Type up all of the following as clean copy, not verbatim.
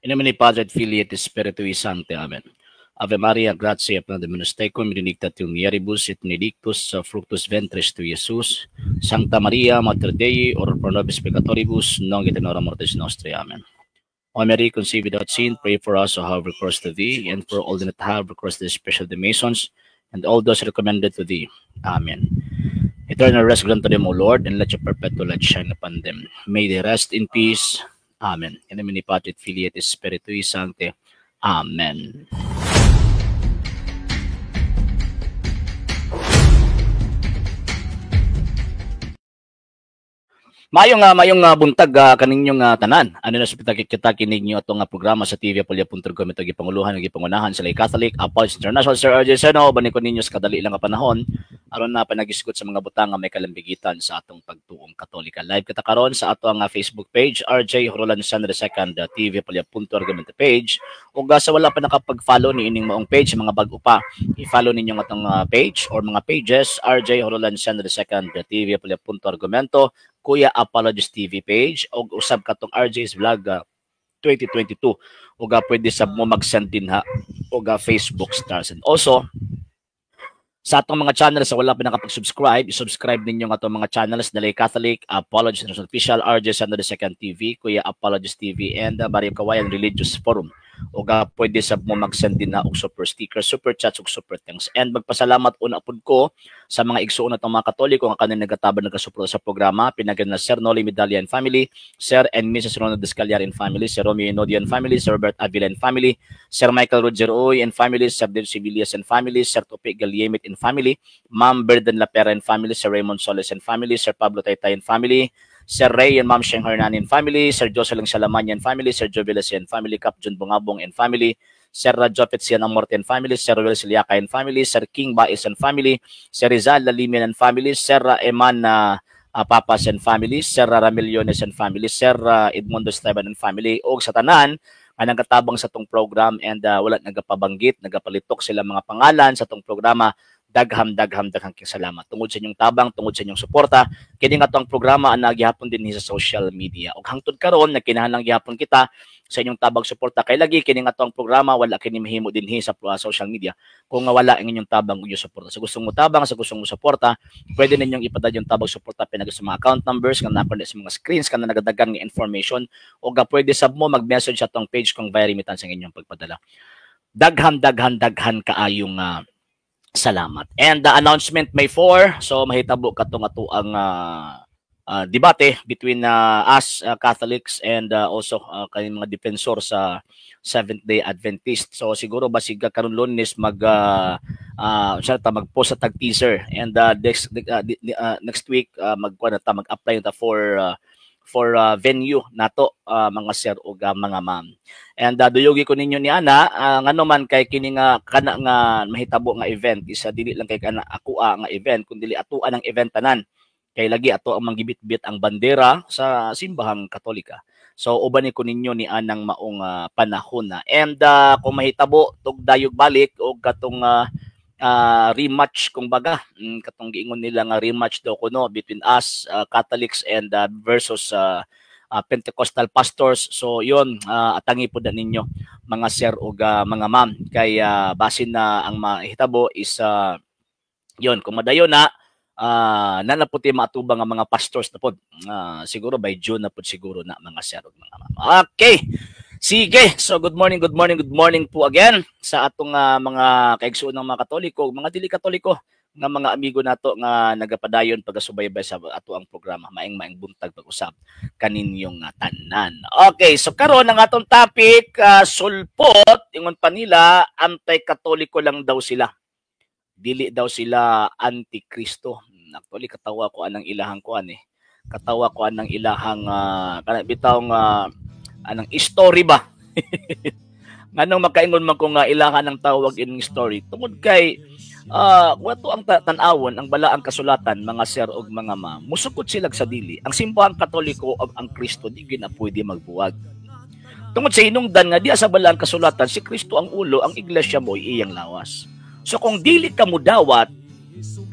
In nomine Padre et Filii et Spiritui Sancti. Amen. Ave Maria, gratia plena Dominus tecum, benedicta tu mulieribus et benedictus fructus ventris tui, Iesus. Sancta Maria, Mater Dei, ora pro nobis peccatoribus, nunc et in hora mortis nostri. Amen. O Mary, conceived without sin, pray for us who have recourse to thee, and for all that have recourse to the special the Masons, and all those recommended to thee. Amen. Eternal rest grant to them, O Lord, and let your perpetual light shine upon them. May they rest in peace. Amen. In nomine Patri et Filii et Spiritui Sancti. Amen. Mayong buntag kaninyong tanan. Ano na sa kita kinig nyo itong programa sa TV Apolya.com ito gipanguluhan ng gipangunahan sa Lay Catholic Apostles International. Sir RJ Seno, bani ko ninyo sa kadali lang panahon aron na panagisgot sa mga butang nga may kalambigitan sa atong pagtuong Katolika. Live kita karon sa atong Facebook page RJ Horolan San II TV Apolya.com page. Ug sa wala pa nakapag-follow ni ining maong page mga bag-o pa, i-follow ninyo nga atong page or mga pages RJ Horolan San II TV Apolya.com, Kuya Apologist TV page o usab katong RJ's Vlog 2022 o pwede sab mo mag-send din ha o Facebook stars. And also sa atong mga channels sa wala pa nakapag-subscribe, i-subscribe ninyo nga atong mga channels na Lay Catholic, Apologist International Official, RJ San II TV, Kuya Apologist TV, and Barrio Kawayan Religious Forum. O pwede sab mo mag-send din na og super sticker, super chats ug super thanks. And magpasalamat una pud ko sa mga igsuon natong mga Katoliko nga kanin nagataban nagasuporta sa programa, pinagyan na Sir Noli Medalla and family, Sir and Mrs. Ronald Descalliar and family, Sir Romeo Enodio and family, Sir Robert Avila and family, Sir Michael Roger Oy and family, Sir Del Sibilias and family, Sir Tope Galyemit and family, Ma'am Berden Lapera and family, Sir Raymond Soles and family, Sir Pablo Taytay and family, Sir Ray and Ma'am Sheng Hernan and family, Sir Jocelyn Salaman and family, Sir Jovelas and family, Cap John Bungabong and family, Sir Jopet Sian Amorte and family, Sir Roel Siliaca and family, Sir King Baez and family, Sir Rizal Lalimian and family, Sir Eman Papas and family, Sir Ramillones and family, Sir Edmundo Esteban and family, o sa tanan nga nagatabang sa tong program and wala nagapabanggit, nagapalitok sila mga pangalan sa tong programa. Dagham salamat tungod sa inyong tabang, tungod sa inyong suporta. Kini nga tong programa ang nagyapon din sa social media. Og hangtod karon nagkinahanglan gyapon kita sa inyong tabang suporta kay lagi kini nga tong programa wala kini mahimo dinhi sa social media kung nga wala ang inyong tabang ug suporta. Sa gustong mo tabang, sa gustong mo suporta, pwede ninyong ipadad yung tabang suporta pinag sa mga account numbers nga nakuha sa mga screens kana nagadagan nga information o pwede sab mo mag-message sa tong page kung via remittance ang inyong pagpadala. Daghan kaayong salamat. And the announcement May 4, so mahitabo katong ato ang debate between us Catholics and also kaning mga defensor sa Seventh-day Adventist. So siguro basig karon Lunes mag-post sa tag teaser and next week mag-apply ta for venue nato mga sir o mga ma'am. And duyogi ko ninyo ni ana ngano man kay kini nga kana nga mahitabo nga event isa dili lang kay kana ako nga event kundi atuan ang event tanan kay lagi ato ang manggibit-bit ang bandera sa simbahang Katolika. So uban ko ninyo ni anang maong panahon na. And kung mahitabo tug dayog balik og katong rematch kung baga katong giingon nila nga rematch daw kuno between us Catholics and versus Pentecostal pastors. So yun atangi po na ninyo mga sir o mga ma'am kay basin na ang mahitabo is yun kung madayon na nanaputi matubang ang mga pastors na po siguro by June na po siguro na mga sir o mga ma'am. Okay. Sige, so good morning po again sa atong mga kaigsuon ng mga Katoliko, mga dili Katoliko, nga mga amigo nato nga nagapadayon pagasubaybay sa ato ang programa. Maing buntag pag-usap kaninyong tanan. Okay, so karon ang atong topic, sulpot, ingon pa nila, anti-Katoliko lang daw sila. Dili daw sila anti-Kristo. Actually, katawa ko anang ilahang kuan eh. Katawa ko anang ilahang bitawng anang story ba? Nganong makaingon man ko nga ilahan ng tawag in story. Tungod kay wato ang tan-awon ang balaang kasulatan mga sir og mga ma'am. Musukot sila sa dili. Ang simbahang Katoliko ug ang Kristo di gina pwede magbuwag. Tungod sa hinungdan nga diya sa balaang kasulatan si Kristo ang ulo, ang iglesia mo iyang lawas. So kung dili ka mo dawat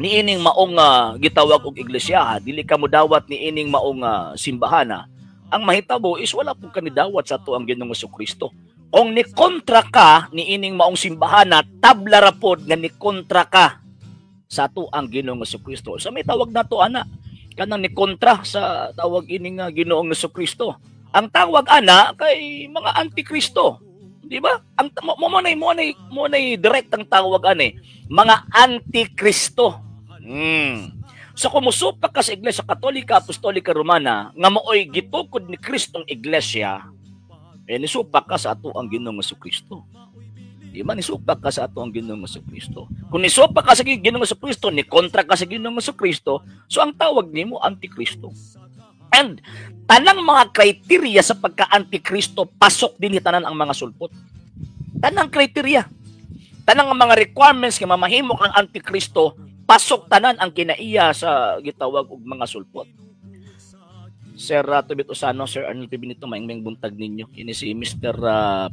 niining maong gitawag og iglesia, dili ka mo dawat niining maong simbahana, ang mahitabo is wala pong kanidawat sa ato ang Ginoong Jesucristo. Ong ni kontra ka ni ining maong simbahan na tabla rapod nga ni kontra ka sa ato ang Ginoong Jesucristo. So may tawag na to ana kanang ni kontra sa tawag ining Ginoong Jesucristo. Ang tawag ana kay mga antikristo. Di ba? Ang mo nay direct ang tawag ani, mga antikristo. So kung musupak ka sa Iglesia Katolika, Apostolika, Romana, nga maoy gitukod ni Kristong Iglesia, nisupak ka sa ato ang Ginoong Jesucristo. Di ba? Nisupak ka sa ato ang Ginoong Jesucristo. Kung nisupak ka sa Ginoong Jesucristo, ni kontra ka sa Ginoong Jesucristo, so ang tawag nimo Antikristo. And tanang mga kriteria sa pagka-Antikristo, pasok din tanan ang mga sulpot. Tanang kriteria. Tanang mga requirements nga mamahimo kang Antikristo, pasok tanan ang kinaiya sa gitawag og mga sulpot. Sir Tubit Usano, Sir Arnold P. Benito, maing buntag ninyo. Ini si Mr.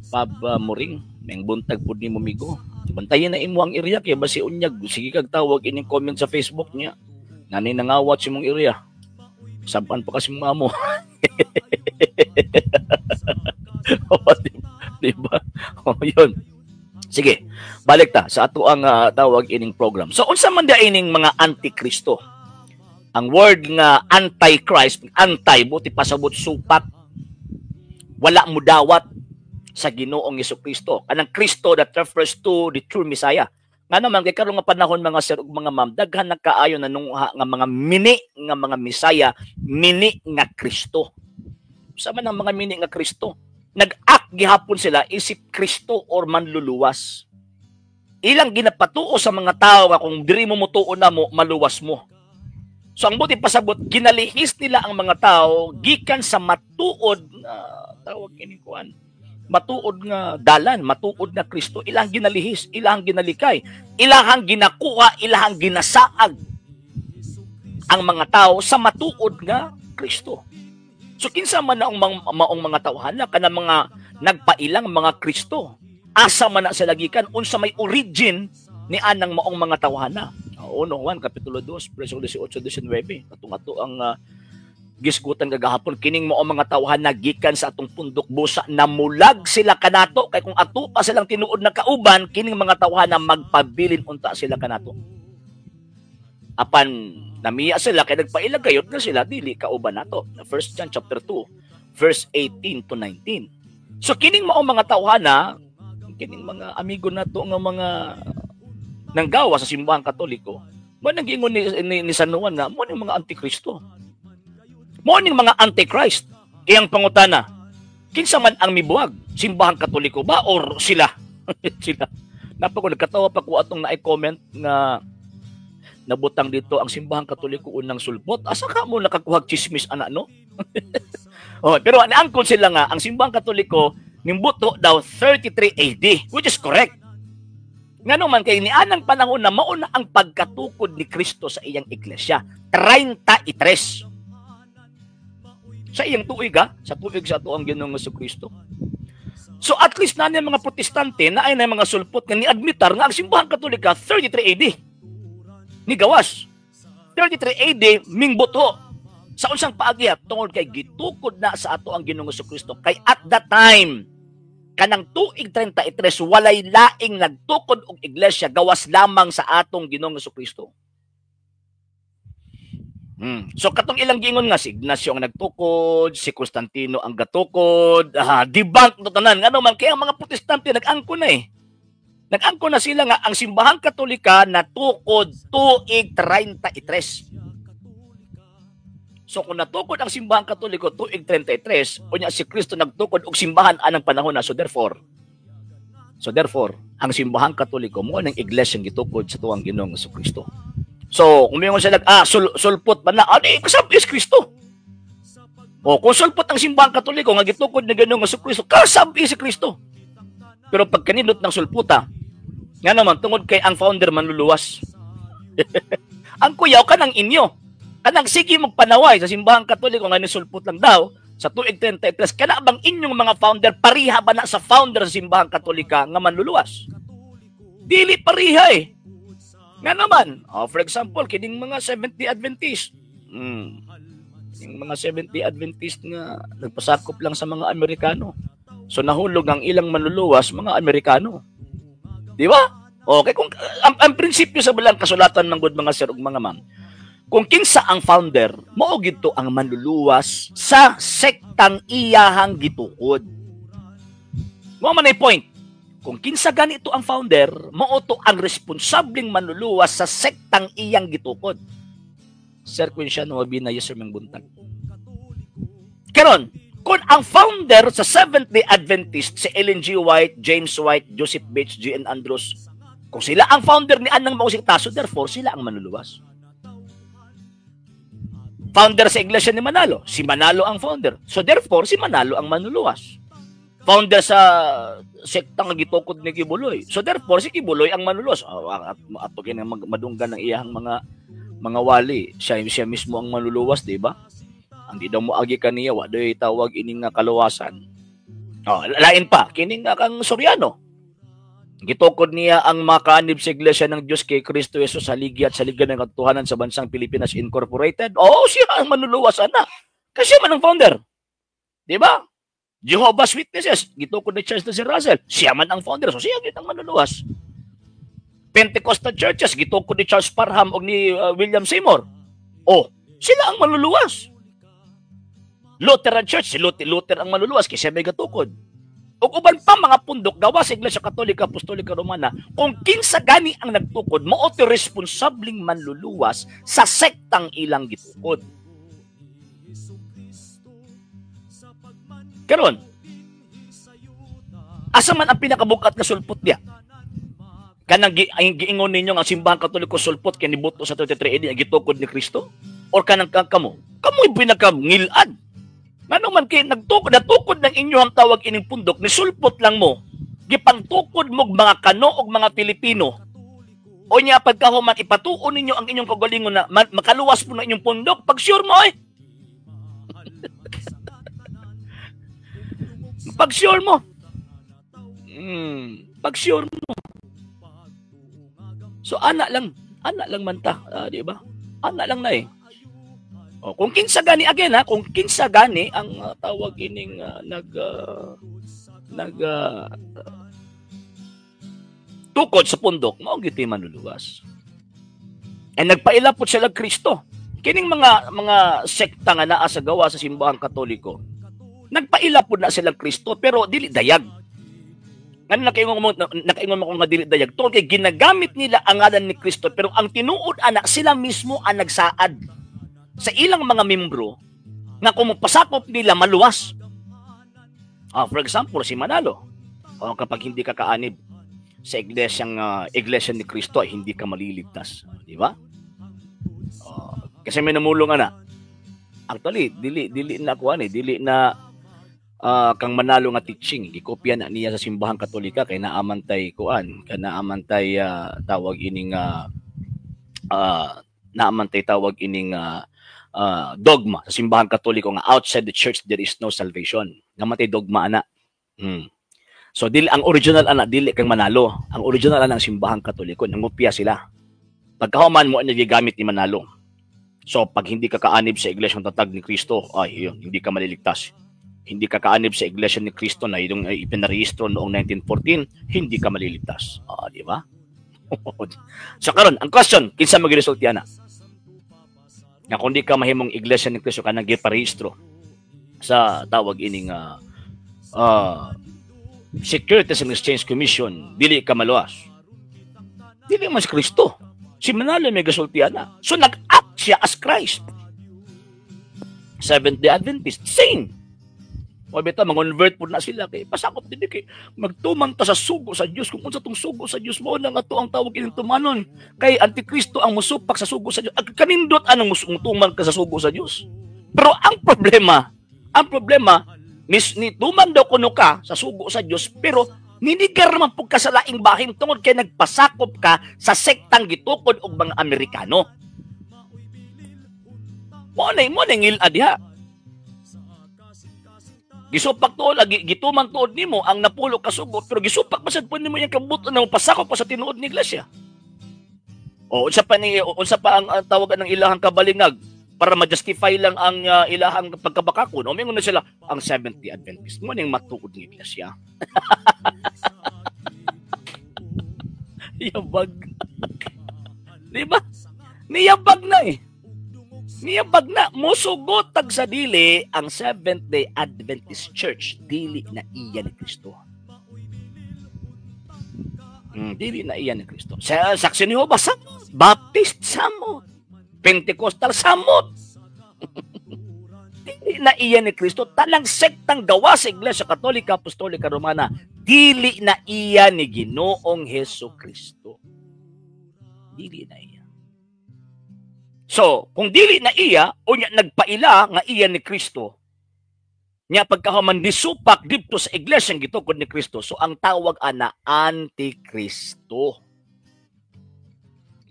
Pab Moring, maing buntag pud nimo migo. Bantayan na imo ang area kay basi unyag. Sige kag tawag ining comment sa Facebook niya. Nani nangawat si mong area. Saban pa kasi mga mo. Diba? Yun. Sige, balik ta sa ato ang tawag ining program. So unsa man dia ining mga antikristo? Ang word nga antichrist, anti buti pasabot supat. Wala mo dawat sa Ginoong Jesucristo. Kanang Kristo that refers to the true Messiah. Nga naman kay karon nga panahon mga sir ug mga ma'am, daghan nagkaayo na nung nga mga mini nga mga Messiah, mini nga Kristo. Sa man ang mga mini nga Kristo? Nag-act gihapon sila isip Kristo or manluluwas. Ilang ginapatuo sa mga tao nga kung diri mo mutuo na mo, maluwas mo. So ang buti pasabot, ginalihis nila ang mga tao gikan sa matuod na tawag ini kuan. Matuod nga dalan, matuod na Kristo. Ilang ginalihis, ilang ginalikay, ilahang ginakuha, ilahang ginasaag ang mga tao sa matuod nga Kristo. So kinsa man na ang maong mga tawhana kana mga nagpailang mga Kristo. Asa man na sila gikan, unsa may origin ni anang maong mga tawhana. 1 Kapitulo 2 verse 18-19. Katong ato ang gisgutan kagahapon kining maong mga tawhana gikan sa atong pundok busa, namulag sila kanato kay kung ato pa silang tinuod na kauban kining mga tawhana magpabilin unta sila kanato. Apan namiya sila kay nagpailagayot na sila dili kauban nato. 1 John chapter 2 verse 18-19. So kining maong mga tawhana, kining mga amigo nato nga mga nanggawa sa simbahan Katoliko, mo nag-ingon ni San Juan nga mo ning mga antikristo. Mo ning mga antichrist. Iyang pangutana, kinsa man ang mibuwag? Simbahan Katoliko ba or sila? Sila. Napako nagkatawa pa ko atong na-comment nga nabutang dito ang simbahan Katoliko unang sulpot. Asa ka mo nakakuhag chismis ana no? Oh, pero naangkon sila nga ang simbahan Katoliko nimbuto daw 33 AD, which is correct. Ngano man kay ni anang panahon na mauna ang pagkatukod ni Kristo sa iyang iglesia, 33. Sa iyang tuig sa tuig sa ato ang Ginoong Jesucristo. So at least na mga protestante na ay na mga sulpot nga ni-admitar nga ang simbahan Katolika 33 AD. Ni gawas. 33 AD mingboto. Sa unsang paagihat tungod kay gitukod na sa ato ang Ginoong Jesucristo. Kay at that time kanang tuig 33 walay laing nagtukod og iglesia gawas lamang sa atong Ginoong Jesucristo. So katong ilang giingon nga si Ignacio ang nagtukod, si Constantino ang gatukod, debunk to tanan. Ngano man kay ang mga protestante nag-angko na Nag-angko na sila nga ang simbahang Katolika natukod tuig 33. So kung natukod ang simbahang Katoliko tuig 33, unya si Kristo nagtukod og simbahan anang panahon na. So therefore, ang simbahang Katoliko mo ang iglesia gitukod sa tuwang Ginoong Jesucristo. So, kung may sila sulpot ba na, kasabi is Kristo. O, kung sulpot ang simbahang Katoliko, nga gitukod na Ginoong Jesucristo, kasabi si Kristo. Pero pag kanindot ng sulputa, nga naman, tungod kay ang founder manluluwas. Ang kuyaw ka ng inyo. Kanang sige magpanaway sa simbahang Katoliko, nga nisulpot lang daw, sa tuig 33, kana bang inyong mga founder, pariha ba na sa founder sa simbahang Katolika nga manluluwas? Dili pariha Nga naman, for example, kining mga 70 Adventist. Yung mga Seventh-day Adventist nga nagpasakop lang sa mga Amerikano. So nahulog ang ilang manluluwas mga Amerikano. Di ba? Okay, kung ang prinsipyo sa balang kasulatan ng good mga sir ug mga ma'am, kung kinsa ang founder, mao gito ang manluluwas sa sektang iyahang gitukod. Mo man ay point. Kung kinsa ganito ang founder, mao to ang responsableng manluluwas sa sektang iyang gitukod. Sir Quinsiano Mabina, yes sir, mang buntag. Karon, kung ang founder sa Seventh-day Adventist, si Ellen G. White, James White, Joseph Bates, G.N. Andrews, kung sila ang founder ni anang mausing taso, therefore sila ang manluluwas. Founder sa Iglesia ni Manalo, si Manalo ang founder. So therefore, si Manalo ang manluluwas. Founder sa sektang gitukod ni Kibuloy. So therefore, si Kibuloy ang manluluwas. Ato kini madunggan ng iyang mga wali. Siya mismo ang manluluwas, di ba? Hindi daw mo agi kaniya, wa doy tawag ining nga kaluwasan. Lain pa, kining nga kang Soriano. Gitukod niya ang makaanib sa Iglesia ng Diyos kay Kristo Jesus sa ligi at sa liga ng katuhanan sa bansang Pilipinas Incorporated. Siya ang manluluwas, ana. Kasi man ang founder. Di ba? Jehovah's Witnesses, gitukod ni Charles C. Russell. Siya man ang founder, so siya ang manluluwas. Pentecostal churches, gitukod ni Charles Parham o ni William Seymour. Sila ang manluluwas. Lutheran Church, si Luther ang manluluwas kasi siya may gatukod. O uban pa mga pundok, gawa sa Iglesia Katolika, Apostolika Romana, kung kinsa gani ang nagtukod, maoto responsabling manluluwas sa sektang ilang gitukod. Karon, asa man ang pinakabukat na sulpot niya? Kanang giingon ninyo ang simbahan Katoliko sulpot kay nibuto sa 33 AD ang gitukod ni Kristo? Or kanang kamo? Kamo'y pinakangilad. Ngano man kay natukod ng inyo ang tawag ining pundok, ni sulpot lang mo, gipangtukod mo mga Kano o mga Pilipino. O niya pagkahuman ipatuon ninyo ang inyong kagalingon na makaluwas po ng inyong pundok, pag sure mo Pag sure mo. Pag sure mo. So anak lang man ta, di ba? Anak lang na kung kinsa gani again kung kinsa gani ang tawag ining tukod sa pundok, mao giti manluluwas. Nagpailapot sila Kristo. Kining mga sekta nga naa sa gawa sa simbahang Katoliko, nagpailapod na sila Kristo pero dili dayag. Ngano nakaingon mo kung nga dili dayag tungod kay ginagamit nila ang ngalan ni Kristo pero ang tinuod ana sila mismo ang nagsaad sa ilang mga membro nga kung pasakop nila maluwas. For example, si Manalo. Kapag hindi ka kaanib sa iglesia ni Kristo, hindi ka maliligtas. Di ba? Kasi may namulong na. Actually, dili na kuan dili na kang Manalo nga teaching. Gikopya na niya sa simbahang Katolika kay naamantay kuan, kay naamantay tawag ining dogma sa simbahan Katoliko nga outside the church there is no salvation. Namatay dogma ana. So dili ang original ana dili kang Manalo. Ang original ana ang simbahan Katoliko, nangopya sila. Pagkahuman mo ang gigamit ni Manalo. So pag hindi ka kaanib sa iglesyang tatag ni Kristo, hindi ka maliligtas. Hindi ka kaanib sa iglesia ni Kristo na yung ipinarehistro noong 1914, hindi ka maliligtas. Di ba? So karon, ang question, kinsa magresulti ana? Nga kung di ka mahimong iglesia ni Kristo ka nang giparehistro sa tawag ining Securities and Exchange Commission, dili ka maluwas. Dili mas Kristo. Si Manalo may gasultian na. So nag-act siya as Christ. Seventh-day Adventist, same. O beta, mag-convert po na sila kay pasakop din kay magtuman ta sa sugo sa Dios. Kung unsa tong sugo sa Dios mo lang ato ang tawag ining tumanon kay Antikristo ang musupak sa sugo sa Dios. Kanindot anong mutuman ka sa sugo sa Dios. Pero ang problema ni tuman daw kuno ka sa sugo sa Dios pero ninigar man pug ka sa laing bahim tungod kay nagpasakop ka sa sektang gitukod og mga Amerikano. Mo na ngil diha. Gisupak tuod lagi gituman tuod nimo ang napulo ka sugo pero gisupak pasad pud nimo yang kabuto na pasakop pa sa tinuod ni iglesia. Unsa pa ang tawagan ng ilahang kabalingag para ma-justify lang ang ilahang pagkabakakon. O mingon na sila ang Seventh-day Adventist. Mo ning matuod ng iglesia. Yabag. Di ba? Niyabag na eh. Niyabag na. Musugot tag sa dili ang Seventh-day Adventist Church. Dili na iya ni Kristo. Dili na iya ni Kristo. Sa Saksi ni Jehovah, samot. Baptist, samot. Pentecostal, samot. Dili na iya ni Kristo. Talang sektang gawa sa Iglesia Katolika, Apostolika, Romana. Dili na iya ni Ginoong Hesus Kristo. Dili na iya. So, kung dili na iya, o niya nagpaila nga iya ni Kristo, niya pagkahuman disupak dito sa Iglesia gitukod ni Kristo, so ang tawag ana Antikristo.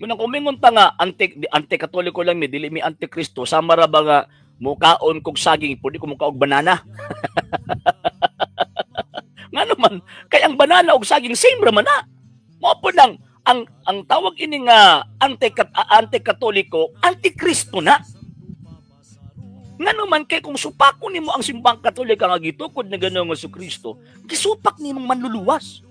Kung kumingon ta nga, anti-katoliko lang mi, dili mi Antikristo, sama ra ba nga mukaon kog saging, pwede ko mukaog banana. Nga naman, kaya ang banana og saging, same ra man na. Mo po lang, ang tawag ini nga anti-katoliko, Antikristo na. Nga naman, kaya kung supako nimo ang simbang katolika nga gitukod na gano'n nga sa Kristo, gisupak nimong manluluwas.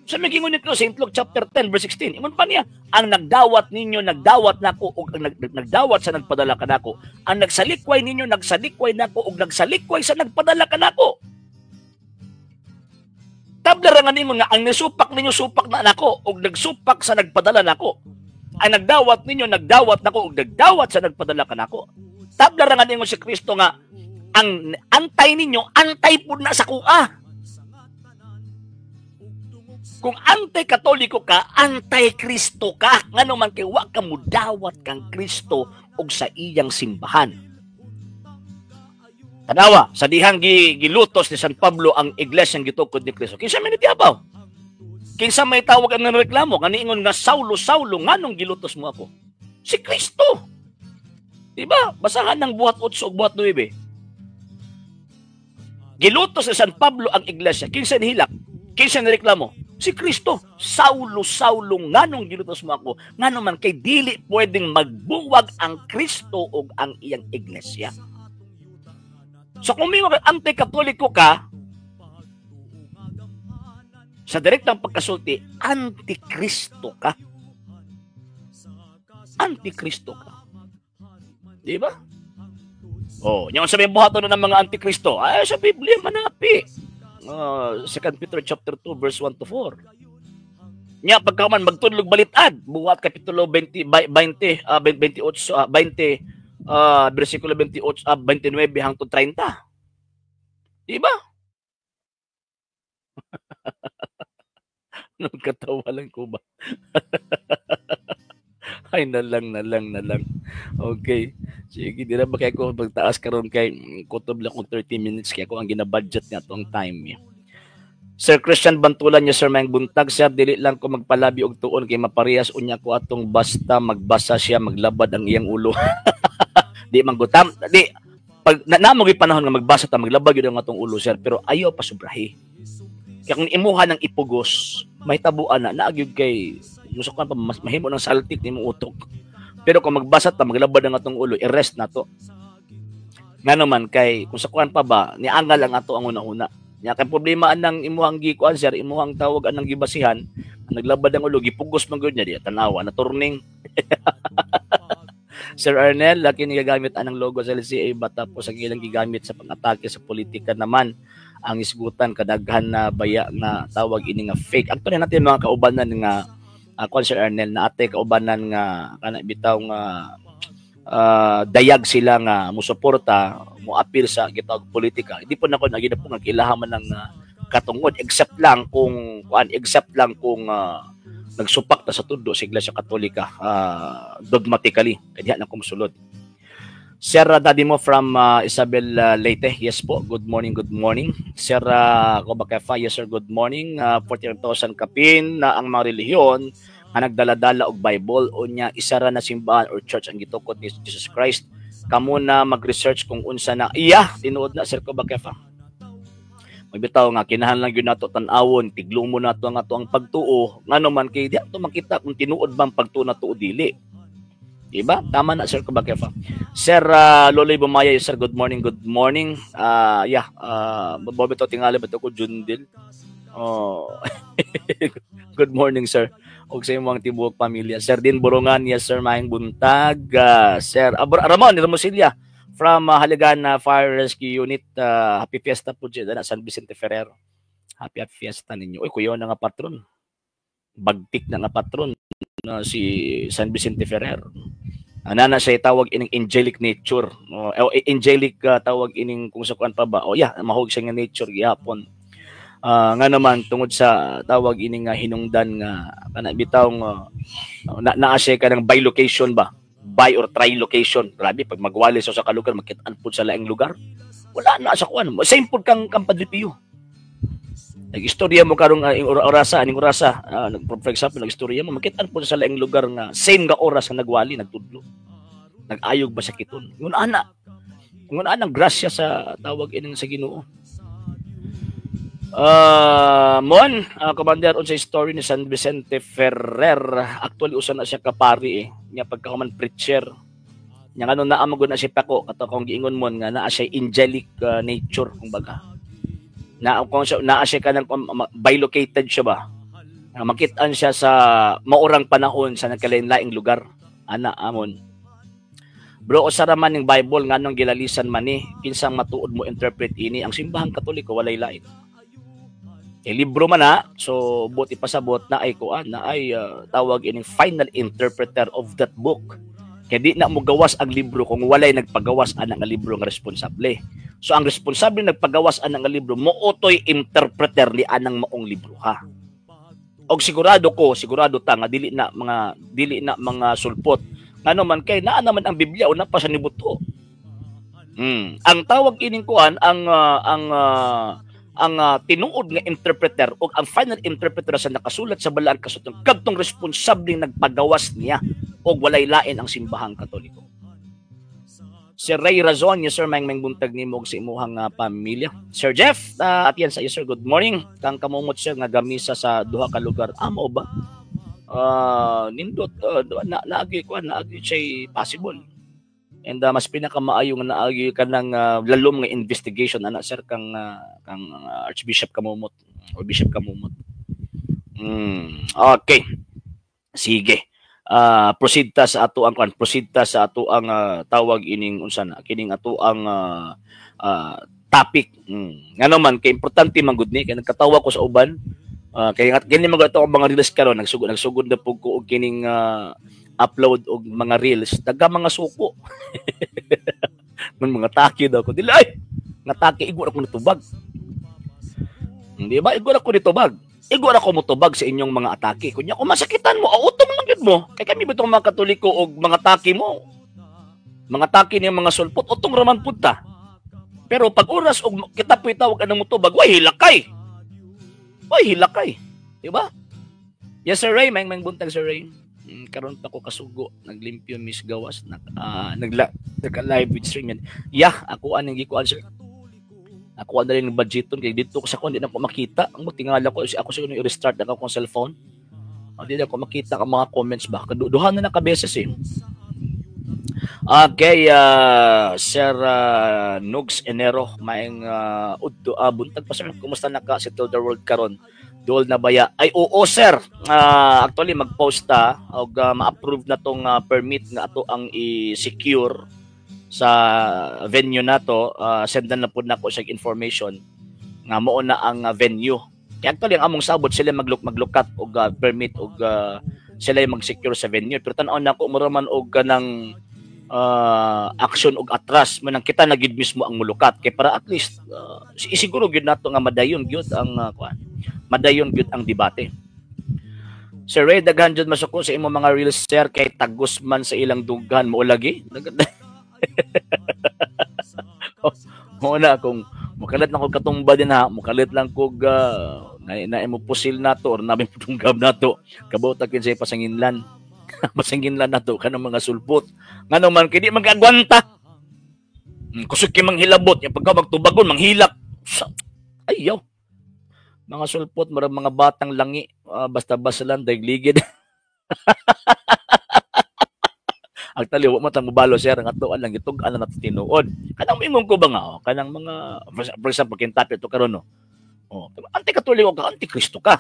Sa maging ngunit ko, St. Luke chapter 10, verse 16, ingon pa niya, ang nagdawat ninyo, nagdawat nako, o nagdawat sa nagpadala ka nako. Ang nagsalikway ninyo, nagsalikway nako, o nagsalikway sa nagpadala ka nako. Tablarangan ninyo nga, ang nisupak ninyo, supak na nako, o nagsupak sa nagpadala nako. Ang nagdawat ninyo, nagdawat nako, o nagdawat sa nagpadala ka nako. Tablarangan ninyo si Kristo nga, ang antay ninyo, antay po na sa kuha. Kung anti-katoliko ka, anti-Kristo ka. Nga naman kay wa ka mudawat kang Kristo og sa iyang simbahan. Tanawa, sa dihang gilutos ni San Pablo ang iglesia gitukod ni Kristo. Kinsa may nitiabaw? Kinsa may tawag ang reklamo? Kaniingon nga, Saulo, Saulo, nganong gilutos mo ako? Si Kristo. Diba? Basahan ng buhat 8 o buhat 9. Gilutos ni San Pablo ang iglesia. Kinsa nihilak? Kinsa nireklamo? Si Kristo. Saulo, Saulo, nganong gilutos mo ako? Ngano man kay dili pwedeng magbuwag ang Kristo o ang iyang iglesia. So kung may mga anti-katoliko ka, sa direktang pagkasulti, anti-Kristo ka. Anti-Kristo ka. Di ba? Oh, yung sabihin buhaton ng mga anti-Kristo, ay sa Biblia manapi. 2 Peter chapter 2 verse 1 to 4. Nya pagkaman magtudlog balitad, buhat kapitulo 20 28 bersikulo 28 29 hangtod 30. Di ba? Nagkatawa lang ko ba? Ay, nalang. Okay. Sige, di na ba kaya ko magtaas karon kay kutob lang kung 30 minutes kaya ko ang ginabudget niya tong time. Sir Christian Bantulan niya, Sir Mayang Buntag, Sir, dili lang ko magpalabi og tuon kay maparehas unya ko atong basta magbasa siya, maglabad ang iyang ulo. Di manggutam. Di, pag namoy panahon nga magbasa ta, maglabad yun ang atong ulo, Sir, pero ayaw pa sobrahi. Kaya kung imuha ng ipugos, may tabuan na, naagyod kay gusto ko pa mas mahimo ng saltik ni mong utok. Pero kung magbasa ta, maglabad ang atong ulo, i-rest na to. Nga naman, kay kung sa kuan pa ba, niangal ang ato ang una-una. Nya kay problema anang imuhang gikuan, Sir, imuhang tawag anang gibasihan, naglabad ang ulo, gipugos man gyud niya, di tanawa na turning. Sir Arnel, laki ni gagamit anang logo sa LCA ba tapos ang ilang gigamit sa pang-atake sa politika naman ang isgutan kadaghan na baya na tawag ini nga fake. Actually natin mga kaubanan nga Sir Arnel na ate kaubanan nga kana bitaw nga dayag sila nga musuporta mo apil sa gitawag politika. Hindi po nako nagina po nga kilahaman ng katungod except lang kung nagsupak ta sa tudo sa Iglesia Katolika dogmatically kaya na kumusulod. Sir Daddy mo from Isabel Leyte. Yes po, good morning. Sir Kobakefa, yes sir, good morning. 40,000 kapin na ang mga relihiyon nga nagdala-dala og Bible o nya isara na simbahan or church ang gitukod ni Jesus Christ. Kamo na mag-research kung unsa na iya tinuod na Sir Kobakefa. Magbitaw nga kinahanglan gyud nato tan-awon, tiglumo nato ang ato ang pagtuo ngano man kay di ato makita kung tinuod bang pagtuo nato o dili. Diba? Tama na, Sir Kubakefa. Sir Loloy Bumaya, sir, good morning, good morning. Bobito tingali ba ito ko, Jundil? Oh. Good morning, sir. O sa imong tibuok pamilya. Sir Din Borongan, yes, sir, maayong buntag. Sir Ramon Hermosilya from Haligana Fire Rescue Unit. Happy Fiesta po dyan, San Vicente Ferrer. Happy Fiesta ninyo. Uy, kuya na nga patron. Bagtik na nga patron si San Vicente Ferrer. Nana siya tawag ining angelic nature. Angelic tawag ining kung sa kuan pa ba. Mahog siya nga nature gihapon. Nga naman tungod sa tawag ining hinungdan nga kana bitaw naa siya ka ng bilocation ba? Bi or trilocation. Grabe pag magwali sa kalugar makitaan pud sa laing lugar. Wala na sa kuan. Same pud kang Padre Pio. Nag-istorya mo karong aning orasa, for example, nag-istorya mo makitaan po sa laing lugar nga same nga oras nga nagwali, nagtudlo. Nag-ayog ba sa kiton? Ngun anang grasya sa tawag ining sa Ginoo. Commander on sa story ni San Vicente Ferrer, actually usa na siya kapari nya pagkahuman preacher. Nya ngano naa mo na siya pako kato kung giingon mo nga naa siya angelic nature kumbaga. Na siya kanang bilocated siya ba, makitaan siya sa maurang panahon sa nagkalain-laing lugar ana amon bro usara man ning Bible nganong gilalisan man ni kinsang matuod mo interpret ini ang simbahang Katoliko walay lain libro man na so buti pasabot na ay kuan na ay tawag ining final interpreter of that book kaya di na mo gawas ang libro kung walay nagpagawas ana nga libro nga responsable. So ang responsable nagpagawas ana nga libro mo otoy interpreter li anang maong libro ha. Og sigurado ta nga dili na mga sulpot. Ngano man kay naa naman ang Biblia una pa sa nibuto. Ang tawag ining kuan ang tinuod nga interpreter o ang final interpreter sa nakasulat sa balaang kasutan kadtong responsable nagpagawas niya o walay lain ang simbahang Katoliko. Sir Ray Razon, yes sir, may buntag nimo sa imuhang pamilya. Sir Jeff, at yan sa iyo sir, good morning. Kang kamumot sir nga gamisa sa duha ka lugar. Amo ba? Nindot naagi siya possible. And mas pinakamaayo nga naagi ka ng lalom nga investigation ana sir kang Archbishop Kamumot o Bishop Kamumot. Okay. Sige. Proceed ta sa ato ang tawag ining unsa na kining ato ang topic. Ngano man kay importante man gud ni kay nagkatawa ko sa uban kay kini mga ato ang mga reels karon nagsugod na pug ko og kining upload og mga reels daga mga suko. Mga taki daw ko dilay. Nga taki igwa ako nitubag. Di ba igwa ako nitubag? Igwa ako mutubag sa inyong mga atake. Kunya kung masakitan mo, utong lang yun mo. Kaya kami bitong mga Katoliko o mga taki mo. Mga taki niya mga sulpot, utong raman punta. Pero pag oras o kita po itawag anong mutubag, way hilakay. Diba? Yes, Sir Ray. May buntag, Sir Ray. Karon pa ko kasugo. Naglimpyo, Miss Gawas. Nag-live with stream yan. Ako anong gikuan, sir. Ako na rin ng budgeton kay dito ko sa kon di na ko makita ang tingala ko ako siguro i-restart ang akong cellphone. Di na ko makita ang mga comments ba. Duha na nakabeses Okay, Sir Nugs Enero maing udto buntag pa sir. Kumusta na ka settle the world karon? Duol na baya? Ay oo sir. Actually mag-post ta og ma-approve na tong permit nga ato ang i-secure sa venue nato. Sendan na pud nako sa information nga mao na ang venue. Kaya actually ang among sabot sila maglukat og permit og sila mag-secure sa venue. Pero tan-aw nako mura man og kanang action og atras man kita na gid mismo ang mulukat kay para at least isiguro gyud nato nga madayon gyud ang madayon gyud ang debate. Sir Ray, daghan jud masuko sa imong mga reels sir kay tagos man sa ilang dughan mo lagi. Muna kung mukalit na ko katumba din ha, mukalit lang kog na imo pusil nato or namin putunggab nato kabota kin sa pasanginlan. Pasanginlan nato kanang mga sulpot. Ngano man kay di magagwanta. Kusog kay manghilabot, yung pagka magtubagon manghilak. Ayaw. Mga sulpot marang mga batang langi, basta-basta lang daigligid. Ang taliwa mo tang mubalo sir nga to lang gitug-an na tinuod. Kanang mingon ko ba nga kanang mga for example kintapit to karon no. Oh, anti-katoliko ka, anti-Kristo ka.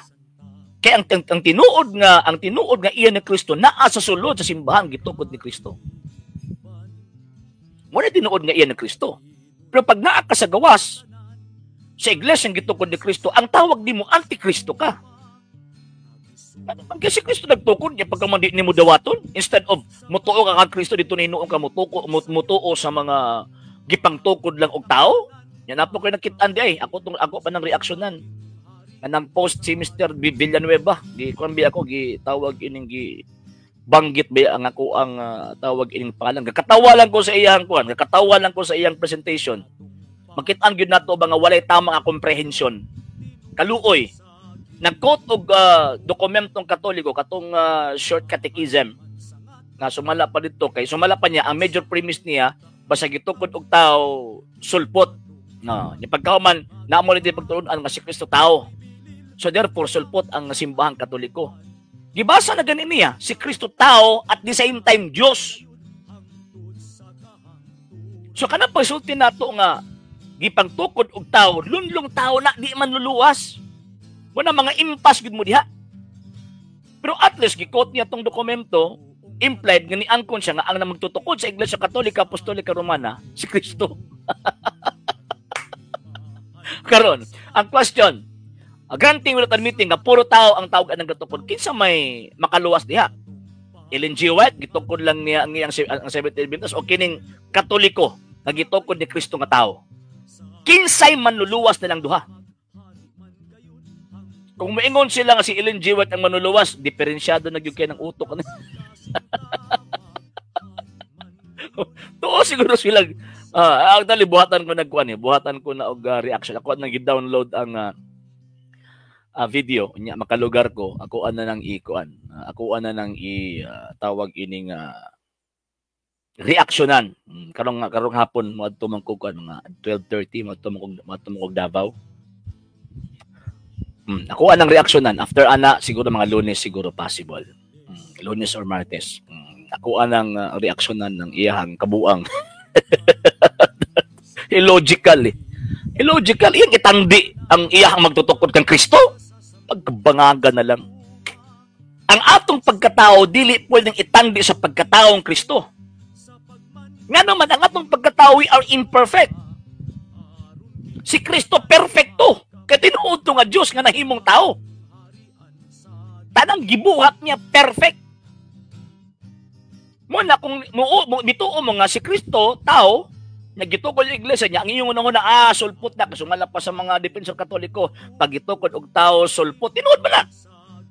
Kaya ang tinuod nga iya ni Kristo naa sa sulod sa simbahan gitukod ni Kristo. Wala tinuod nga iya ni Kristo. Pero pag naa ka sa gawas sa iglesia ang gitukod ni Kristo, ang tawag nimo anti-Kristo ka. Kasi Kristo nagtukod niya pagka mandi nimo dawaton instead of mutuo ka kang Kristo dito ninuon ka mutuo sa mga gipangtukod lang og tao. Yan na po kayo nakitaan di ay. Ako pa ng reaksyonan. Anang post si Mr. Villanueva. Kuan ako gitawag ining banggit ba ang ako ang tawag ining pangalan. Kakatawa lang ko sa iyang kuan, kakatawa lang ko sa iyang presentation. Makitaan gyud nato ba nga walay tama nga komprehensyon. Kaluoy. Nag-quote og dokumentong Katoliko katong short catechism nga sumala pa dito kay sumala pa niya ang major premise niya basta gitukod og tao sulpot. No, ni pagkauman naamo ni pagtuon nga si Kristo tao. So therefore, sulpot ang simbahang Katoliko. Gibasa na ganin niya, si Kristo tao at the same time Diyos. So kanang pagsulti nato nga gipangtukod og tao, lunlong tao na di man luluwas. Wala mga impas gid mo diha. Pero at least gikot niya tong dokumento, implied nga ni angkon siya nga ang magtutukod sa Iglesia Katolika Apostolika Romana si Kristo. Karon, ang question, granting without admitting nga puro tao ang tawag ng gatukod, kinsa may makaluwas diha? Ellen G. White, gitukod lang niya ang Seventh Day Adventist o kining Katoliko nga gitukod ni Kristo nga tao? Kinsay manluluwas nilang duha? Kung maingon sila nga si Ellen G. White ang manluluwas, diferensyado na gyud kay ng utok. Tuo siguro sila. Actually, buhatan ko na og reaction. Ako nang gi-download ang video nya makalugar ko. Ako ana nang tawag ining reaksyonan. Karong hapon mo adto man ko mga 12:30 mo og Davao. Ako anang reaksyonan after ana siguro mga Lunes siguro possible. Lunes or Martes. Ako anang reaksyonan ng iyahang kabuang. Illogical. Iyan itangdi ang iyahang magtutukod kang Kristo. Pagbangaga na lang. Ang atong pagkatao dili pwedeng itangdi sa pagkataong Kristo. Nga naman ang atong pagkatao we are imperfect. Si Kristo perfecto. Kaya tinuod nga Diyos nga nahimong tao. Tanang gibuhat niya perfect. Muna kung bituo mo nga si Kristo tao naggitukod ang iglesia niya, ang inyong unang-una, sulpot na, kasumala pa sa mga defensor Katoliko, paggitukod og tao, sulpot, tinuod ba na?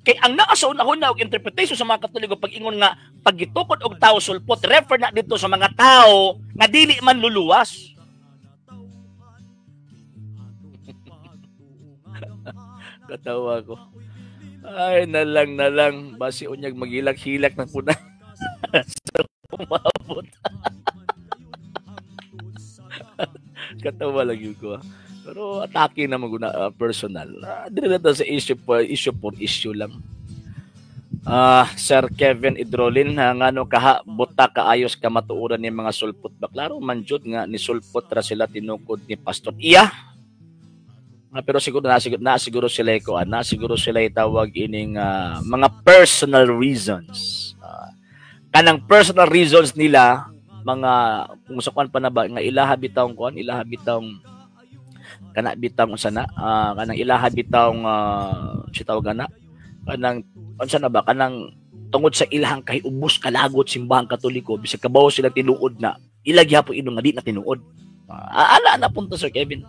Kay ang naa sa una-una og interpretation sa mga Katoliko, pag-ingon nga, paggitukod og tao, sulpot, refer na dito sa mga tao na dili man luluwas. Katawa ko. Ay, nalang, basi unyag magilak-hilak ng puna. Sa umabot. Katawa lang yun ko. Pero atake na maguna personal. Dili na sa issue for issue lang. Sir Kevin Idrolin, ngano kaha buta kaayos ka matuuran ni mga sulpot ba? Klaro man jud nga ni sulpot ra sila tinukod ni pastor. Iya. Pero siguro siguro sila ko siguro sila tawag ining mga personal reasons. Kanang personal reasons nila mga kung sa kuan pa na ba nga ilaha bitawng kana bitawng sana kanang ilaha bitawng si tawag ana kanang unsa na ba kanang tungod sa ilahang kay ubos kalagot simbahang Katoliko bisag kabaw sila tinuod na ilagi hapon inong nga di na tinuod. Ala na punto Sir Kevin.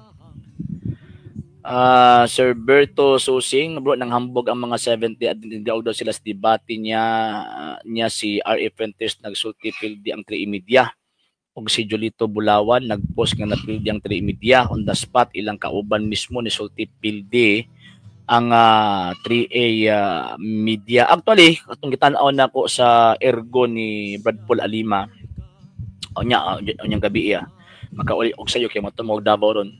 Sir Berto Susing, bro, nang hambog ang mga 70 at tindaog daw sila sa debate niya si R.A. Fuentes nagsulti pildi ang 3 media. Og si Jolito Bulawan nagpost nga napildi ang 3 media on the spot ilang kauban mismo ni sulti pildi ang 3A media. Actually, atong gitan-aw na ko sa ergo ni Brad Paul Alima. Onyang gabi makauli og sayo kay matumog Davao ron.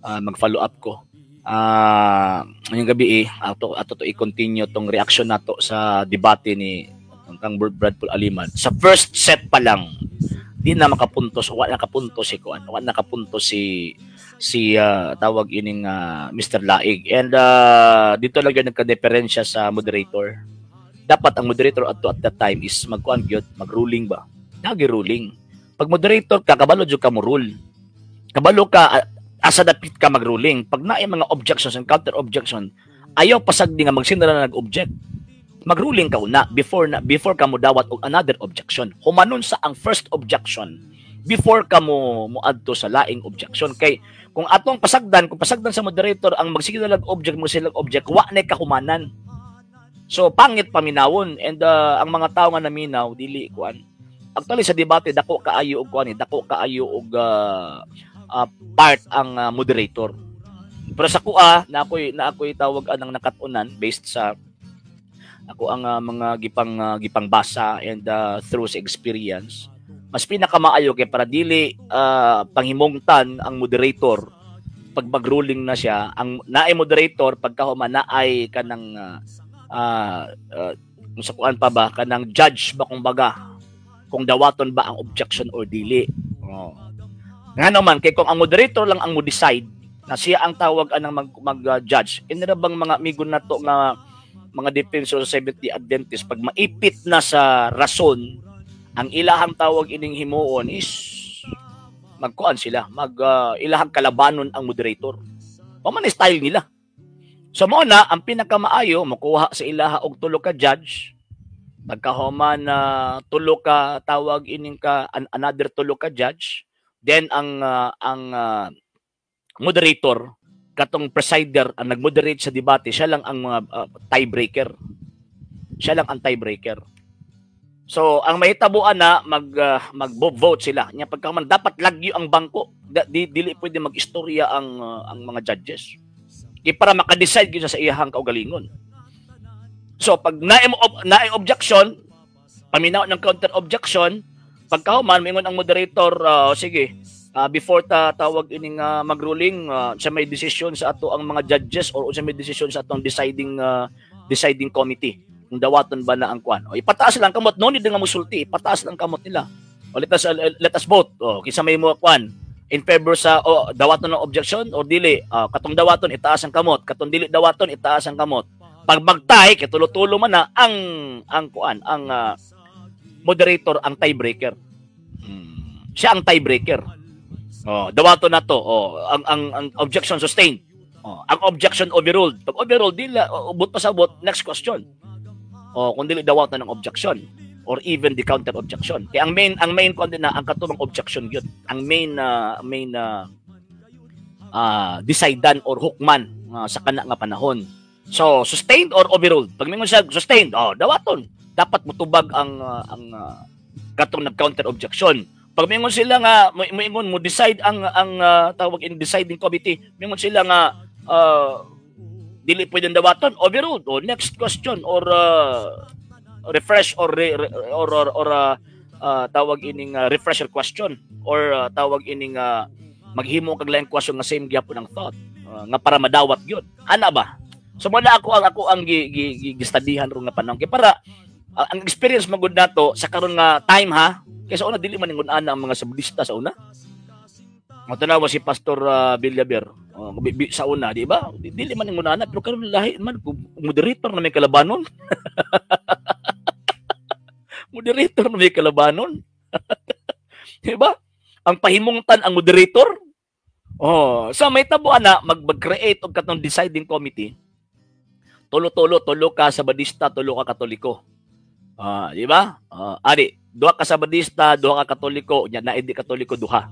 Mag-follow up ko. Ngayong gabi ato to i-continue tong reaction nato sa debate ni kang Brad Paul Aliman. Sa first set pa lang, di na makapuntos, wala nakapuntos si tawag ining Mr. Laig. And dito lang yun nagka-diferensya sa moderator. Dapat ang moderator at that time is mag-ruling ba? Nagi-ruling. Pag moderator ka, kabalo jud ka mo rule. Kabalo ka, asa dapit ka mag-ruling. Pag naay mga objections and counter-objection, ayaw pasagdi nga magsinara na nag-object. Mag-ruling ka una before ka mo dawat og another objection. Humanon sa ang first objection before ka mo adto sa laing objection. Kay kung atong pasagdan sa moderator ang magsigila object wa na kahumanan. So pangit paminawon and ang mga tao nga naminaw dili kuan. Actually sa debate dako kaayo og kuan, dako kaayo og part ang moderator. Pero sa kuha na ako'y tawag anang nakatunan based sa ako ang mga gipang basa and through sa experience. Mas pinakamaayo kay para dili panghimungtan ang moderator pag mag-ruling na siya. Ang naay moderator pagkahuman naay kanang sa kuan pa ba kanang judge ba kung dawaton ba ang objection or dili. Nga naman kay kung ang moderator lang ang mo decide na siya ang tawag anang mag-judge. Inira bang mga amigo na to nga mga defensor sa Seventh-day Adventist pag maipit na sa rason ang ilahang tawag ining himuon is magkuan sila, ilahang kalabanon ang moderator. Paman style nila. So mo na ang pinakamaayo makuha sa ilaha og tulo ka judge. Pagkahuman na tulo ka tawag ining ka another tulo ka judge. Then ang moderator katong presider ang nag-moderate sa debate, siya lang ang mga tiebreaker. Siya lang ang tiebreaker. So ang mahitabuan na mag-vote sila. Nya pagkaman dapat lagyo ang bangko. Dili pwede mag-istorya ang mga judges. Para maka-decide gyud sa iyahang kaugalingon. So pag naay objection, paminaw ng counter objection, pagkahuman mingon ang moderator, sige, before tawag ining magruling, sa may decision sa ato ang mga judges or sa may decision sa atong deciding committee kung dawaton ba na ang kwan. O ipataas lang kamot, no need nga musulti, ipataas lang kamot nila. O let us vote. O kisa may mo kwan in favor sa dawaton ng objection or dili, katong dawaton itaas ang kamot, katong dili dawaton itaas ang kamot. Pag magtay kay tulo-tulo man na ang moderator ang tiebreaker. Siya ang tiebreaker. Dawaton na to. Ang objection sustained. Ang objection overruled. Pag overruled dila ubot pa sa ubot, next question. Kung dili dawaton ng objection or even the counter objection. Kaya ang main content na ang katubang objection gyud. Ang main decidan or hukman sa kana nga panahon. So sustained or overruled. Pag mingon siya sustained, dawaton. Dapat mutubag ang katong nag-counter objection. Pag mingon sila nga mo decide ang tawag in deciding committee, mingon sila nga dili pwedeng dawaton, overruled o next question or refresh or tawag ining refresher question or tawag ining maghimo kag laing question nga same gyapon ang thought nga para madawat gyud. Ana ba? So mo na ako ang gistudihan ro nga panahon kay para ang experience magud nato sa karon nga time ha. Kaysa una dili man ingon ana ang mga sabudista sa una. Matanawa si Pastor Villaber sa una, di ba? Dili man ingon ana pero karon lahi man moderator na may kalabanon. Moderator na may kalabanon. Di ba? Ang pahimungtan ang moderator. So may tabuan na mag-create og katong deciding committee. Tulo ka Sabadista, tulo ka Katoliko. Di ba? Duha ka Sabadista, duha ka Katoliko, nya na di Katoliko duha.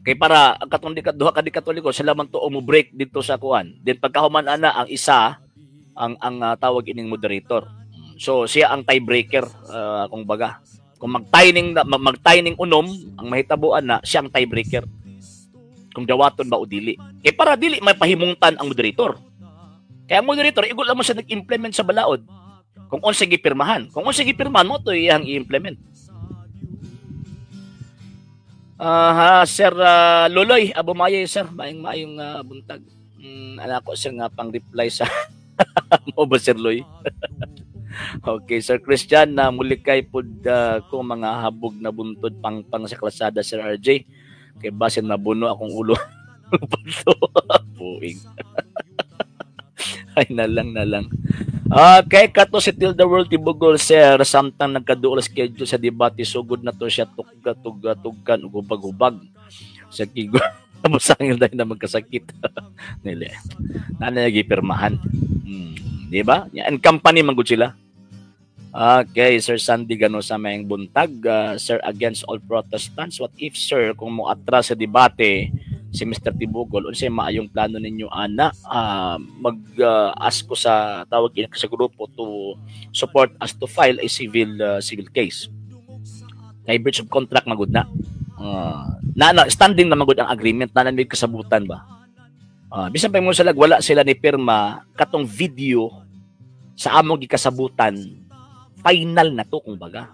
Kay para ang katong duha ka di Katoliko sila man to mo break dito sa kuan. Then pagkahuman ana ang isa ang tawag ining moderator. So siya ang tiebreaker kung baga. Kung mag-tining unom ang mahitabuan na siya ang tiebreaker. Kung dawaton ba o dili. Kay para dili may pahimungtan ang moderator. Kaya ang moderator igol lang mo siya nag-implement sa balaod. Kung unsa gipirmahan. Kung unsa gipirmahan mo to iyang i-implement. Sir Loloy, Abumaya sir, maayong buntag. Anak ko sir nga pang reply sa mo ba Sir Loy? Okay, Sir Christian, na muli kay pud ko mga habog na buntod pang sa klasada, Sir RJ. Kay basin mabuno akong ulo. Puing. Ay, nalang. Okay, kato si Till the World Tibugol, Sir. Samtang nagkaduol schedule sa debate, sugod na to siya tugkan, ugubag-ubag. Sa kigo. Masangil dahil na magkasakit. Nila. Nanayagipirmahan. Di ba? And company manggod sila. Okay, Sir Sandy Ganosa mayang buntag. Sir, against all Protestants, what if, sir, kung mo atras sa debate si Mr. Tibugol, unsay maayong plano ninyo, ana, mag-ask ko sa tawag sa grupo to support us to file a civil case. Kay breach of contract magud na. Standing na magud ang agreement na may kasabutan ba. Bisan pa mo sila wala sila ni pirma katong video sa among gikasabutan, final na to kung baga.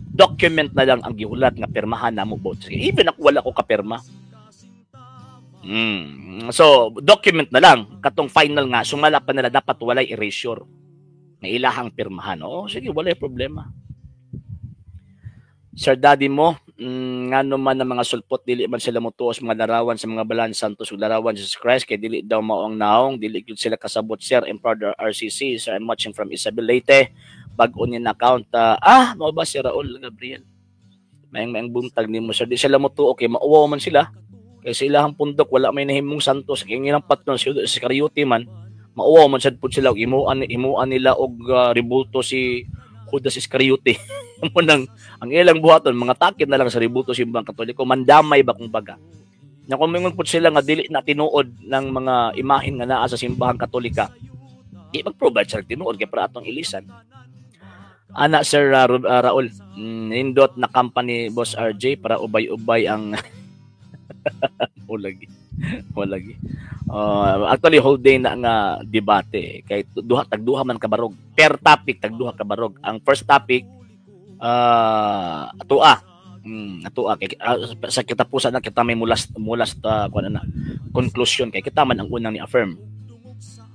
Document na lang ang gihulat nga pirmahan namo both. Even ako wala ko kapirma. So, document na lang. Katong final nga, sumala pa nila, dapat walay erasure na ilahang pirmahan. Oo, sige, walay problema. Sir Daddy mo, nga naman ng mga sulpot, dili man sila mutuos mga larawan sa mga balan santos ug larawan Jesus Christ, kay dili daw maong naong, dili gyud sila kasabot, Sir, Emperor RCC. Sir, I'm watching from Isabel Leyte. Bag-o niya account. Mo ba si Raul Gabriel? Mayang buntag ni mo, Sir. Di sila mutuo, okay, mauwaw man sila. Kasi ilahang pundok, wala may nahimong santos. Kaya nga patnon si Iscariote man, mauwaw man sad pud sila. Imuan nila og ribulto si Judas Iscariote. ang ilang buhaton, mga takid na lang sa ribulto simbang Katoliko. Mandamay ba kung baga? Na kung mingon pud sila nga dili na tinuod ng mga imahen nga naa sa simbahang Katolika, di mag-provide sa tinuod kay para atong ilisan. Ana, Sir Raul, nindot na company Boss RJ para ubay-ubay ang Walagi. Actually, whole day na nga debate. Kay tagduha man kabarog. Per topic, tagduha kabarog. Ang first topic, atua. Kay sa kitapusan na kita may mulas conclusion kay kita man ang unang ni-affirm.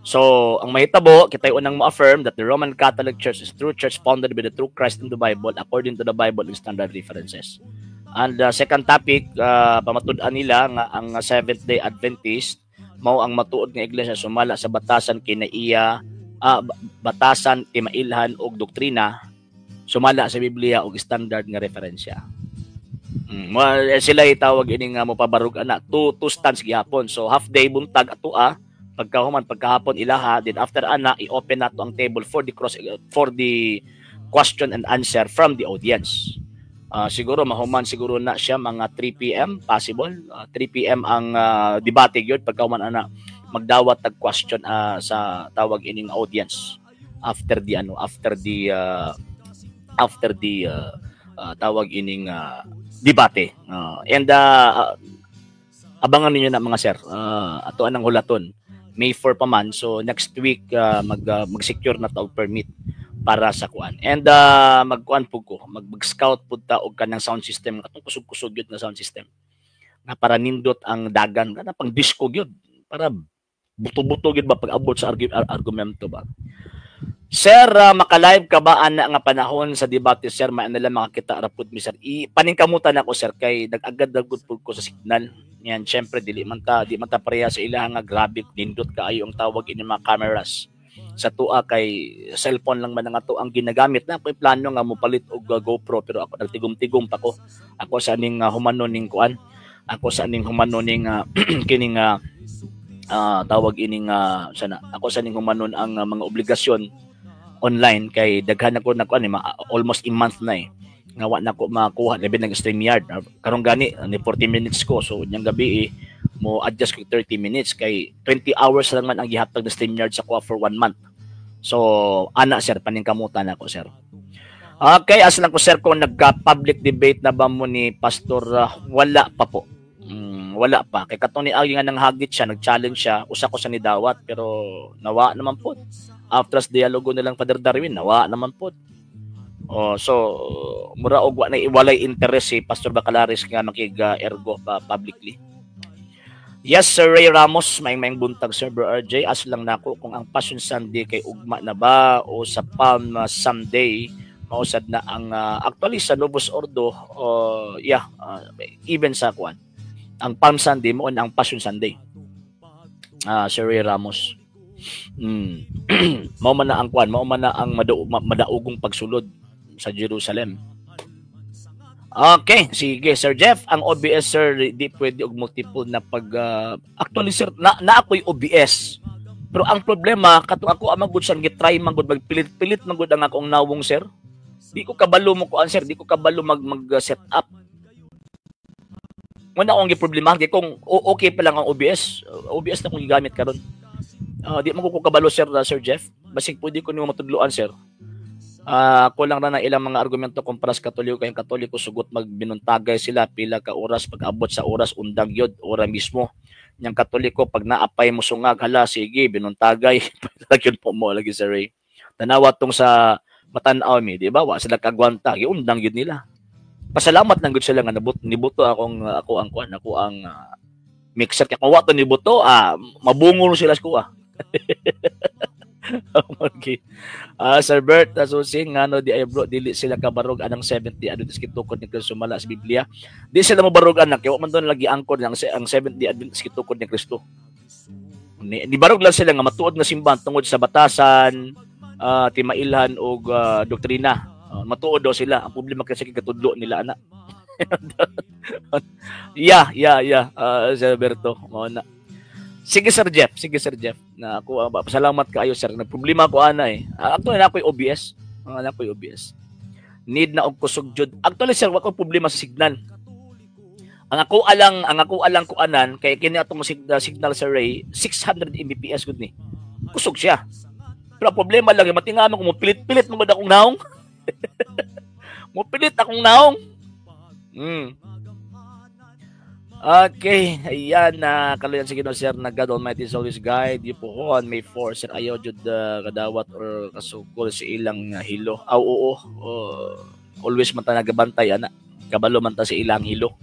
So, ang mahitabo, kita yung unang ma-affirm that the Roman Catholic Church is true church founded by the true Christ in the Bible according to the Bible and standard references. And second topic, pamatud-an nila nga ang Seventh-day Adventist mao ang matuod nga iglesia sumala sa batasan kinaiya, batasan, timailhan og doktrina, sumala sa Biblia og standard nga referensya. Sila itawag ini nga mo pabarug ana two stands gihapon. So half day buntag atua, pagkahapon ilaha, then after ana i-open nato ang table for the question and answer from the audience. Siguro mahuman siguro na siya mga 3 PM possible. 3 PM ang debate gyud pagkahuman ana magdawat tag question sa tawag ining audience after the tawag ining debate. And abangan niyo na mga sir. Ato anang hulaton. May 4 pa man, so next week mag-secure na tawag permit para sa kuan. And magkuan pud ko, mag-scout pud ta og kanang sound system, katong kusog-kusog gyud na sound system. Na para nindot ang dagan, kana pang disco gyud, para buto-buto gyud ba pag abot sa argumento ba. Sir, maka-live ka ba ana nga panahon sa debate, sir? Maana lang makakita ra pud mi, sir. Paningkamutan ako, sir, kay nag-agad-agad pud ko sa signal. Yan, syempre di man ta pareha sa ilaha nga grabe nindot kaayo ang tawag ini mga cameras. Sa tua kay cellphone lang man nga to ang ginagamit na ko plano nga mopalit og GoPro, pero ako nagtigom-tigom pa ko. Ako sa ning humanon ning kuan. Ako sa ning humanon ning kining tawag ining sana. Ako sa ning humanon ang mga obligasyon online kay daghan ako na kuan almost a month na nga wa na ko makuha labi ng StreamYard. Karong gani ni 40 minutes ko, so unyang gabi mo adjust ko 30 minutes kay 20 hours lang man ang gihatag na StreamYard sa kuha for 1 month. So, ana sir, paningkamutan ako sir. Okay, as lang ko sir kung nagka-public debate na ba mo ni Pastor, wala pa po. Wala pa. Kay katong ni Agi nga nang hagit siya, nag-challenge siya, usa ko sa nidawat, pero nawa naman po. After sa dialogo nilang Father Darwin, nawa naman po. So, mura og wa na iwalay interest si Pastor Bacalaris nga makig-ergo pa publicly. Yes, Sir Ray Ramos, may buntag, Sir Bro RJ. As lang nako kung ang Passion Sunday kay ugma na ba o sa Palm Sunday, mausad na ang actually sa Novus Ordo, even sa kuan. Ang Palm Sunday mo ang Passion Sunday. Sir Ray Ramos. Mao man na ang kuan, mao man na ang madaugong pagsulod sa Jerusalem. Okay, sige Sir Jeff, ang OBS sir di pwede og multiple na pag actually sir na ako'y OBS. Pero ang problema katong ako amang gud sang gitry man gud magpilit-pilit man gud ang akong nawong sir. Di ko kabalo mo kuan sir, di ko kabalo mag set up. Wala akong giproblema kung okay pa lang ang OBS. OBS na kong gigamit karon. Di man ko kabalo sir Sir Jeff. Basig pwede ko nimo matudloan sir. Kulang na ilang mga argumento kumpara sa Katoliko kayong Katoliko sugot magbinuntagay sila pila ka oras pag-abot sa oras undang yod ora mismo yang Katoliko pag naapay mo sungag hala sige binuntagay gyud po mo lagi sa Ray tanawa tong sa Batan-aw mi di ba wa sila kagwanta giundang yun nila pasalamat nang gud sila nga nibuto ako ang mixer kay kung wa to nibuto mabungol sila sa kuha. Okay. Sir Bert Asusing ngano di ay bro dili sila kabarog anang 70 Adventist kitukod ni Kristo sumala sa Biblia. Di sila mabarog anak kay wa man don lagi angkor ang 70 Adventist kitukod ni Kristo. Ni barog lang sila nga matuod nga simbahan tungod sa batasan, timailhan og doktrina. Matuod daw sila. Ang problema kasi katudlo nila ana. Yeah. Sir Berto mao na. Sige Sir Jeff. Na ako pasalamat kaayo sir. Nagproblema ko ana eh. Actually na ako'y OBS. Need na og kusog jud. Actually sir, wa ko problema sa signal. Ang ako alang ko anan kay kini atong signal sa Ray 600 Mbps gud ni. Kusog siya. Pero problema lang matingaman ko mo pilit-pilit mo akong naong. Mo pilit akong naong. Okay, ayan na kaluyan sa Ginoo sir na God Almighty is always guide you po on May 4 sir ayaw jud kadawat or kasukol sa ilang hilo. Oo. Always man ta nagabantay ana. Kabalo man ta sa ilang hilo.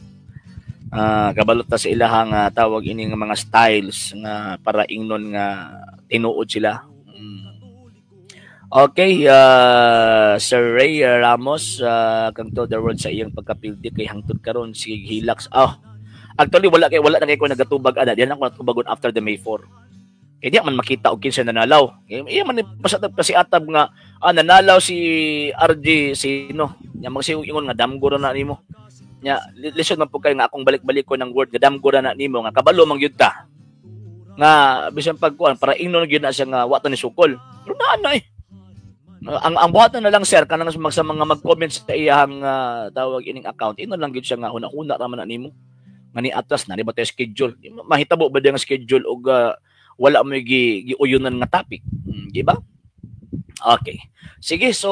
Kabalo ta sa ilahang tawag ining mga styles nga para ingnon nga tinuod sila. Okay, Sir Ray Ramos, kang to the world sa iyang pagkapildi kay hangtod karon si Hilax. Actually wala na kay ko nagatubag ana diyan ako natubagon after the May 4. Kay di man makita og kinsa nanalaw. Iya man pasatag pa si Atab nga nanalaw si RJ sino. Nya magsiung ingon nga damgo ra na nimo. Nya listen man pud kay nga akong balik-balik ko ng word nga damgo ra na nimo nga kabalo man gyud ta. Nga bisan pagkuan para ingnon gyud na siya nga wa to ni sukol. Pero naa eh. Ang buhaton na lang sir kanang sa mga mag-comment sa iyang tawag ining account ingnon lang gyud siya nga una-una ra man na nimo. Ngani atras na ba tayo schedule mahitabo ba ang schedule og wala mo giuyunan nga topic di ba? Okay sige so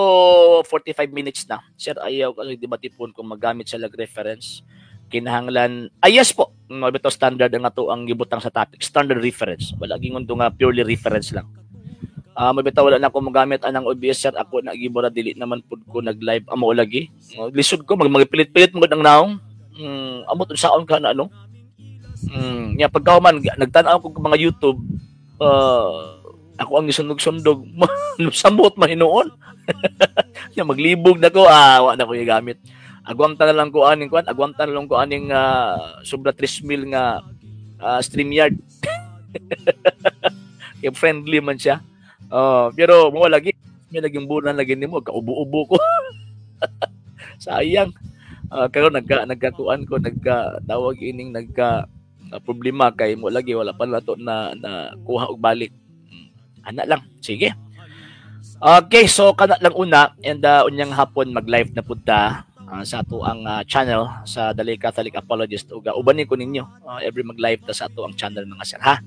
45 minutes na sir ayaw kasi di ba tipon kung magamit sa lag reference kinahanglan yes po mabito standard ang ato ang gibutang sa topic standard reference wala gingon nga purely reference lang mabitaw wala na ako magamit anang OBS sir ako na gibora dili naman pud ko nag live amo lagi lisod ko magpilit-pilit mo ang naong amot saon ka na ano nya pagkauman nagtan-aw ko mga YouTube ako ang isunog-sundog samot man hinuon nya maglibog na ko wa na ko gamit agwanta na lang ko aning sobra 3,000 nga StreamYard kay friendly man siya pero mo lagi may naging bunan lagi nimo kaubo-ubo ko sayang karon nagkatuan ko nagkatawag ining problema kay mo lagi wala pa nato na kuha og balik ana lang sige okay so kana lang una and unyang hapon mag-live na punta sa ato ang channel sa Dalay Catholic Apologist ug ubanin ko ninyo every mag-live ta sa ato ang channel mga sir ha.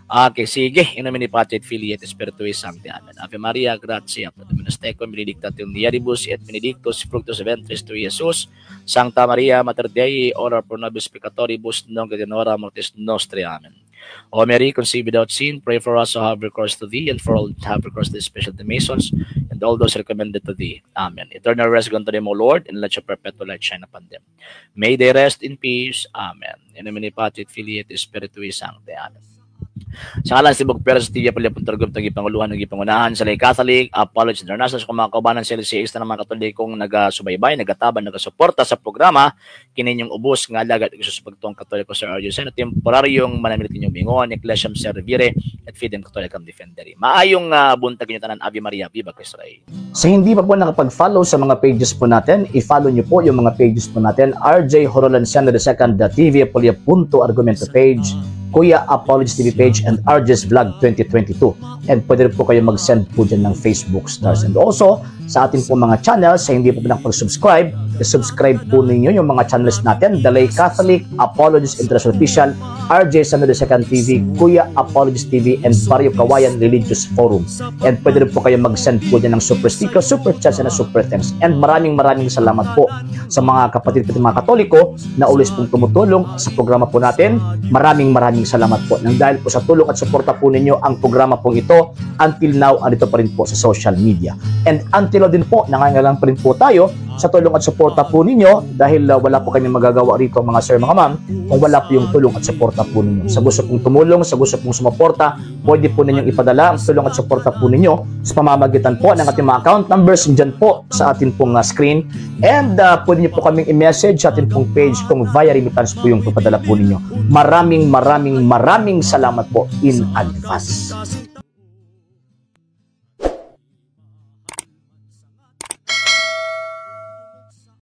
Okay, sige. In nomine Patri et Filii et Spiritui Sancti. Amen. Ave Maria, gratia pro Dominus tecum, benedicta tu mulieribus et benedictus fructus ventris tui, Iesus. Sancta Maria, Mater Dei, ora pro nobis peccatoribus, nunc et in hora mortis nostri. Amen. O Mary, conceived without sin, pray for us who have recourse to thee, and for all that have recourse to thee, especially the Masons, and all those recommended to thee. Amen. Eternal rest unto them, O Lord, and let your perpetual light shine upon them. May they rest in peace. Amen. In nomine Patri et Filii et Spiritui Sancti. Amen. Sa ngalan si Bugpera sa TV Apolya.com, Panguluhan ng Pangunahan sa Lay Catholic, Apollo International, sa mga kaubanan sa LCS na ng mga Katolikong nagasubaybay, nagataban, nagasuporta sa programa, kininyong ubos nga lagad sa pagtuong Katoliko Sir Arjo Sen, temporaryong manamilit ninyong bingon, Ecclesiam Servire, at Fidem Catholicam Defendere. Maayong buntag niyo tanan, Ave Maria, Viva Cristo Rey. Sa hindi pa po nakapag-follow sa mga pages po natin, i-follow niyo po yung mga pages po natin, RJ Horolanciano II, TV Apolya.argumento page, Kuya Apologist TV page, and RJ's Vlog 2022. And pwede rin po kayo mag-send po dyan ng Facebook stars. And also, sa ating po mga channels, sa hindi po nakapag-subscribe, subscribe po ninyo yung mga channels natin, The Lay Catholic, Apologist International Official, RJ Sano II TV, Kuya Apologist TV, and Barrio Kawayan Religious Forum. And pwede rin po kayo mag-send po dyan ng super sticker, super chats, and super thanks. And maraming salamat po sa mga kapatid at mga Katoliko na ulis pong tumutulong sa programa po natin. Maraming salamat po. Nang dahil po sa tulong at suporta po ninyo, ang programa pong ito, until now, andito pa rin po sa social media. And until now din po, nangangailangan pa rin po tayo sa tulong at suporta po ninyo dahil wala po kami magagawa rito mga sir, mga ma'am, kung wala po yung tulong at suporta po ninyo. Sa gusto pong tumulong, sa gusto pong sumuporta, pwede po ninyong ipadala ang tulong at suporta po ninyo sa pamamagitan po ng ating mga account numbers dyan po sa ating pong screen. And pwede nyo po kaming i-message sa ating pong page kung via remittance po yung papadala po ninyo. Maraming salamat po in advance.